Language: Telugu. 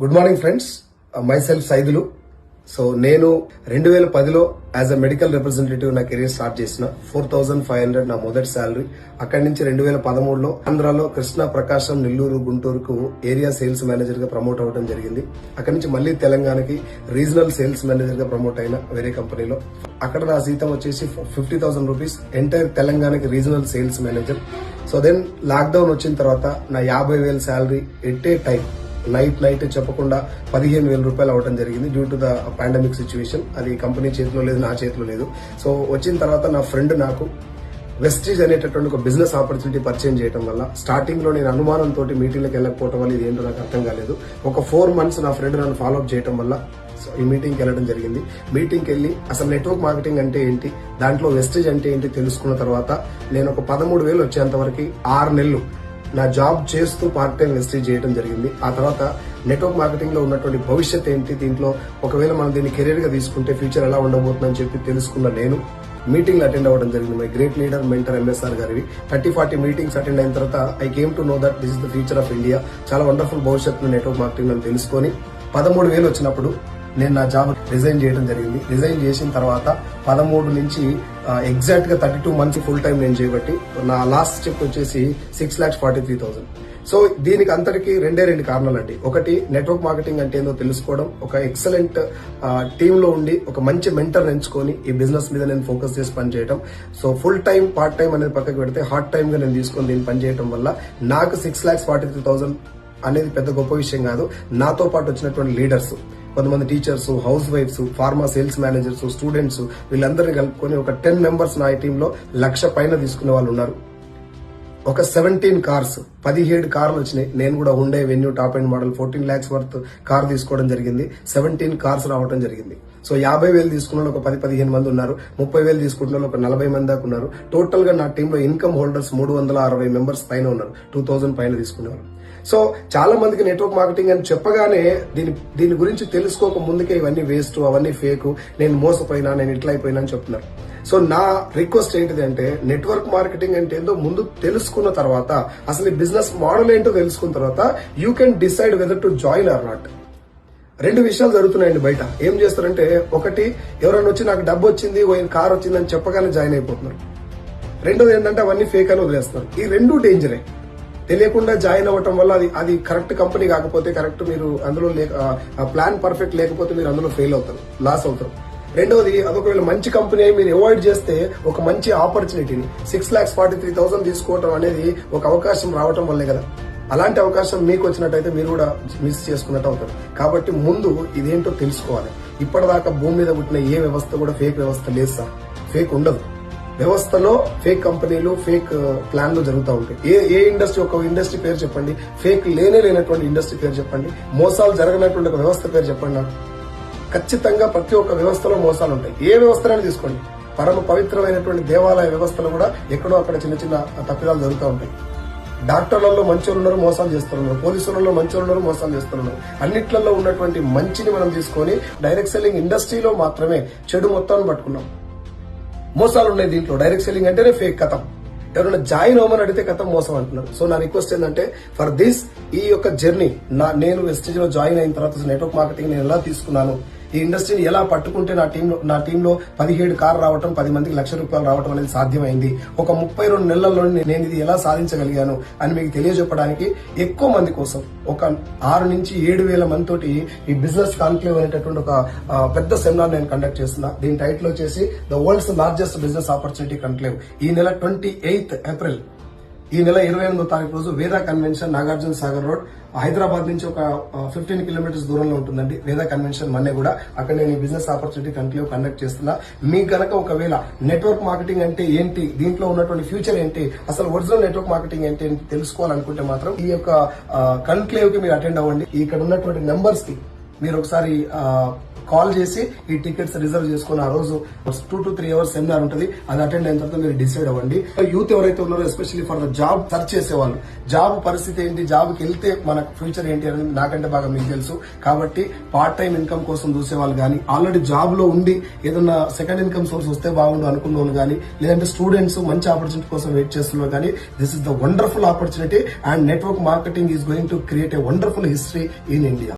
Good morning friends, my self Saidulu. So నేను 2010లో యాజ్ అ మెడికల్ రిప్రజెంటేటివ్ నా కెరీర్ స్టార్ట్ చేసిన. 4,500 నా మొదటి శాలరీ. అక్కడి నుంచి 2013లో ఆంధ్రాలో కృష్ణా, ప్రకాశం, నెల్లూరు, గుంటూరుకు ఏరియా సేల్స్ మేనేజర్ గా ప్రమోట్ అవ్వడం జరిగింది. అక్కడి నుంచి మళ్ళీ తెలంగాణకి రీజనల్ సేల్స్ మేనేజర్ గా ప్రమోట్ అయిన వేరే కంపెనీలో. అక్కడ నా జీతం వచ్చేసి 50,000 రూపీస్, ఎంటైర్ తెలంగాణకి regional sales manager. So then lockdown వచ్చిన తర్వాత నా 50,000 salary at a time night చెప్పకుండా 15,000 రూపాయలు అవడం జరిగింది due to the pandemic situation. అది కంపెనీ చేతిలో లేదు, నా చేతిలో లేదు. సో వచ్చిన తర్వాత నా ఫ్రెండ్ నాకు వెస్టీజ్ అనేటటువంటి ఒక బిజినెస్ ఆపర్చునిటీ పరిచయం చేయడం వల్ల, స్టార్టింగ్ లో నేను అనుమానంతో మీటింగ్లకు వెళ్ళకపోవడం వల్ల ఇది ఏంటో నాకు అర్థం కాలేదు. ఒక 4 months నా ఫ్రెండ్ నన్ను ఫాలో అప్ చేయడం వల్ల ఈ మీటింగ్కి వెళ్ళడం జరిగింది. మీటింగ్కి వెళ్ళి అసలు నెట్వర్క్ మార్కెటింగ్ అంటే ఏంటి, దాంట్లో వెస్టీజ్ అంటే ఏంటి తెలుసుకున్న తర్వాత నేను ఒక 13,000 వచ్చేంత వరకు 6 నెలలు నా జాబ్ చేస్తూ పార్ట్ టైం వెస్టీజ్ చేయడం జరిగింది. ఆ తర్వాత నెట్వర్క్ మార్కెటింగ్ లో ఉన్నటువంటి భవిష్యత్ ఏంటి, దీంట్లో ఒకవేళ మనం దీన్ని కెరీర్ గా తీసుకుంటే ఫ్యూచర్ ఎలా ఉండబోతుందని చెప్పి తెలుసుకున్న నేను మీటింగ్ అటెండ్ అవ్వడం జరిగింది. My great leader mentor MSR గారివి 30-40 మీటింగ్స్ అటెండ్ అయిన తర్వాత I came to know that this is the future of India. చాలా వండర్ఫుల్ భవిష్యత్తు నెట్వర్క్ మార్కెటింగ్ అని తెలుసుకొని 13,000 వచ్చినప్పుడు నేను నా జాబ్ రిజైన్ చేయడం జరిగింది. రిజైన్ చేసిన తర్వాత 13 నుంచి ఎగ్జాక్ట్ గా 32 months ఫుల్ టైం నేను చేయబట్టి నా లాస్ట్ స్టెప్ వచ్చేసి 6,43,000. సో దీనికి అంతటికి 2 కారణాలండి. ఒకటి, నెట్వర్క్ మార్కెటింగ్ అంటే ఏందో తెలుసుకోవడం, ఒక ఎక్సలెంట్ టీమ్ లో ఉండి ఒక మంచి మెంటర్ ఎంచుకొని ఈ బిజినెస్ మీద నేను ఫోకస్ చేసి పనిచేయడం. So full time part time అనేది పక్కకు పెడితే హార్డ్ టైం గా నేను తీసుకొని దీన్ని పనిచేయడం వల్ల నాకు 6,43,000 అనేది పెద్ద గొప్ప విషయం కాదు. నాతో పాటు వచ్చినటువంటి లీడర్స్, కొంతమంది teachers, house wives, pharma sales managers, students, వీళ్ళందరినీ కలుపుకొని ఒక 10 members నా టీంలో 1,00,000 పైన తీసుకునే వాళ్ళు ఉన్నారు. ఒక 17 కార్స్, 17 కార్లు వచ్చినాయి. నేను కూడా Hyundai venue top end model 14 lakhs worth car తీసుకోవడం జరిగింది. 17 కార్స్ రావడం జరిగింది. సో 50,000 తీసుకున్న వాళ్ళు ఒక 10-15 మంది ఉన్నారు. 30,000 తీసుకుంటున్న వాళ్ళు ఒక 40 మంది దాకా ఉన్నారు. టోటల్ గా నా టీంలో ఇన్కమ్ హోల్డర్స్ 360 members పైన ఉన్నారు. 2,000 పైన తీసుకునేవారు. సో చాలా మందికి నెట్వర్క్ మార్కెటింగ్ అని చెప్పగానే దీని గురించి తెలుసుకోక ముందుకే ఇవన్నీ వేస్ట్, అవన్నీ ఫేక్, నేను మోసపోయినా, నేను ఇట్లా అయిపోయినా అని చెప్తున్నారు. సో నా రిక్వెస్ట్ ఏంటిది అంటే, నెట్వర్క్ మార్కెటింగ్ అంటే ఏంటో ముందు తెలుసుకున్న తర్వాత, అసలు ఈ బిజినెస్ మోడల్ ఏంటో తెలుసుకున్న తర్వాత you can decide whether to join or not. 2 విషయాలు జరుగుతున్నాయండి బయట. ఏం చేస్తారంటే, ఒకటి, ఎవరైనా వచ్చి నాకు డబ్బు వచ్చింది, కార్ వచ్చింది అని చెప్పగానే జాయిన్ అయిపోతున్నారు. రెండోది ఏంటంటే అవన్నీ ఫేక్ అని వదిలేస్తున్నారు. ఈ 2 డేంజరే. తెలియకుండా జాయిన్ అవ్వటం వల్ల అది కరెక్ట్ కంపెనీ కాకపోతే, కరెక్ట్ మీరు అందులో ప్లాన్ పర్ఫెక్ట్ లేకపోతే మీరు అందులో ఫెయిల్ అవుతారు, లాస్ అవుతారు. రెండవది, అదొకవేళ మంచి కంపెనీ అయి మీరు అవాయిడ్ చేస్తే ఒక మంచి ఆపర్చునిటీని 6,43,000 తీసుకోవటం అనేది ఒక అవకాశం రావటం వల్లే కదా. అలాంటి అవకాశం మీకు వచ్చినట్టయితే మీరు కూడా మిస్ చేసుకున్నట్టు అవుతారు. కాబట్టి ముందు ఇదేంటో తెలుసుకోవాలి. ఇప్పటిదాకా భూమి మీద పుట్టిన ఏ వ్యవస్థ కూడా ఫేక్ వ్యవస్థ లేదు సార్. ఫేక్ ఉండదు. వ్యవస్థలో ఫేక్ కంపెనీలు, ఫేక్ ప్లాన్లు జరుగుతూ ఉంటాయి. ఏ ఇండస్ట్రీ, ఒక ఇండస్ట్రీ పేరు చెప్పండి, ఫేక్ లేనటువంటి ఇండస్ట్రీ పేరు చెప్పండి, మోసాలు జరగనటువంటి ఒక వ్యవస్థ పేరు చెప్పండి నాకు. ఖచ్చితంగా ప్రతి ఒక్క వ్యవస్థలో మోసాలు ఉంటాయి. ఏ వ్యవస్థనైనా తీసుకోండి. పరమ పవిత్రమైనటువంటి దేవాలయ వ్యవస్థలు కూడా ఎక్కడో అక్కడ చిన్న తప్పిదాలు జరుగుతూ ఉంటాయి. డాక్టర్లలో మంచోళ్ళు ఉన్నారు, మోసాలు చేస్తున్నారు. పోలీసులలో మంచోళ్ళు ఉన్నారు, మోసాలు చేస్తున్నారు. అన్నిట్లలో ఉన్నటువంటి మంచిని మనం తీసుకొని డైరెక్ట్ సెల్లింగ్ ఇండస్ట్రీలో మాత్రమే చెడు మొత్తాన్ని పట్టుకున్నాం. మోసాలు ఉన్నాయి దీంట్లో. డైరెక్ట్ సెల్లింగ్ అంటేనే ఫేక్. కథం. ఎవరైనా జాయిన్ అవ్వమని అడిగితే కథం మోసం అంటున్నారు. సో నా రిక్వెస్ట్ ఏంటంటే, ఫర్ దిస్, ఈ యొక్క జర్నీ నేను వెస్టీజ్ లో జాయిన్ అయిన తర్వాత నెట్వర్క్ మార్కెటింగ్ నేను ఎలా తీసుకున్నాను, ఈ ఇండస్ట్రీని ఎలా పట్టుకుంటే నా టీంలో 17 కార్లు రావటం, 10 మందికి 1,00,000 రూపాయలు రావటం అనేది సాధ్యమైంది, ఒక 32 నెలల్లో నేను ఇది ఎలా సాధించగలిగాను అని మీకు తెలియజెప్పడానికి ఎక్కువ మంది కోసం ఒక 6 నుంచి 7,000 మందితోటి ఈ బిజినెస్ కాన్క్లేవ్ అనేటటువంటి ఒక పెద్ద సెమినార్ నేను కండక్ట్ చేస్తున్నా. దీని టైటిల్ వచ్చేసి the world's largest business opportunity conclave. ఈ నెల 28th April, ఈ నెల 28వ తారీఖు రోజు వేదా కన్వెన్షన్, నాగార్జున సాగర్ రోడ్, హైదరాబాద్ నుంచి ఒక 15 kilometers దూరంలో ఉంటుందండి వేదా కన్వెన్షన్ మన్నే కూడా. అక్కడ నేను ఈ బిజినెస్ ఆపర్చునిటీ కన్క్లేవ్ కండక్ట్ చేస్తున్నా. మీకు గనక ఒకవేళ నెట్వర్క్ మార్కెటింగ్ అంటే ఏంటి, దీంట్లో ఉన్నటువంటి ఫ్యూచర్ ఏంటి, అసలు ఒరిజినల్ నెట్వర్క్ మార్కెటింగ్ ఏంటి తెలుసుకోవాలనుకుంటే మాత్రం ఈ యొక్క కన్క్లేవ్ కి మీరు అటెండ్ అవ్వండి. ఇక్కడ ఉన్నటువంటి నెంబర్స్ కి మీరు ఒకసారి కాల్ చేసి ఈ టికెట్స్ రిజర్వ్ చేసుకుని ఆ రోజు 2 to 3 hours సెమినార్ ఉంటుంది. అది అటెండ్ అయిన తర్వాత మీరు డిసైడ్ అవ్వండి. యూత్ ఎవరైతే ఉన్నారో, especially for the job search చేసేవాళ్ళు, జాబ్ పరిస్థితి ఏంటి, జాబ్కి వెళ్తే మనకు ఫ్యూచర్ ఏంటి అనేది నాకంటే బాగా మీకు తెలుసు. కాబట్టి పార్ట్ టైం ఇన్కమ్ కోసం చూసేవాళ్ళు కానీ, ఆల్రెడీ జాబ్ లో ఉండి ఏదన్నా సెకండ్ ఇన్కమ్ సోర్స్ వస్తే బాగుండు అనుకున్న వాళ్ళు కానీ, లేదంటే స్టూడెంట్స్ మంచి ఆపర్చునిటీ కోసం వెయిట్ చేస్తున్నారు కానీ, this is the wonderful opportunity and network marketing is going to create a wonderful history in India.